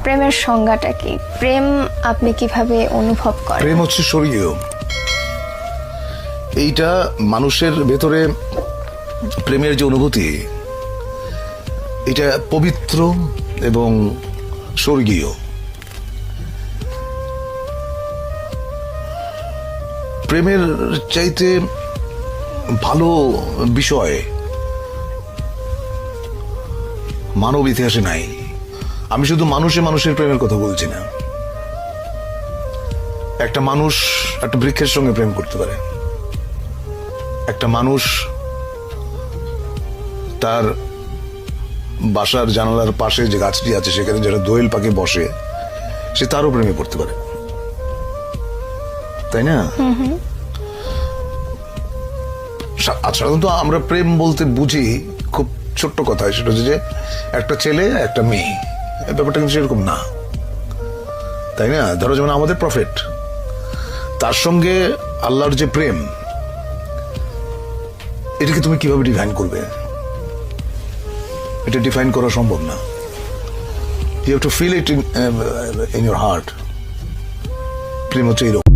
প্রেমের সংজ্ঞাটা কি? প্রেম আপনি কিভাবে অনুভব করেন? প্রেম হচ্ছে স্বর্গীয়। এইটা মানুষের ভেতরে প্রেমের যে অনুভূতি, এটা পবিত্র এবং স্বর্গীয়। প্রেমের চাইতে ভালো বিষয় মানব ইতিহাসে নাই। আমি শুধু মানুষের প্রেমের কথা বলছি না। একটা মানুষ একটা বৃক্ষের সঙ্গে প্রেম করতে পারে। একটা মানুষ তার বাসার জানালার পাশে যে গাছটি আছে সেখানে যেটা দোয়েল পাখি বসে, সে তারও প্রেমে পড়তে পারে, তাই না? সাধারণত আমরা প্রেম বলতে বুঝি খুব ছোট্ট কথা, সেটা হচ্ছে যে একটা ছেলে একটা মেয়ে। ব্যাপারটা কিন্তু সেরকম না, তাই না? ধরো যেমন আমাদের প্রফেট, তার সঙ্গে আল্লাহর যে প্রেম, এটাকে তুমি কিভাবে ডিফাইন করবে? এটা ডিফাইন করা সম্ভব না। You have to feel it in your heart. প্রেম হচ্ছে এরকম।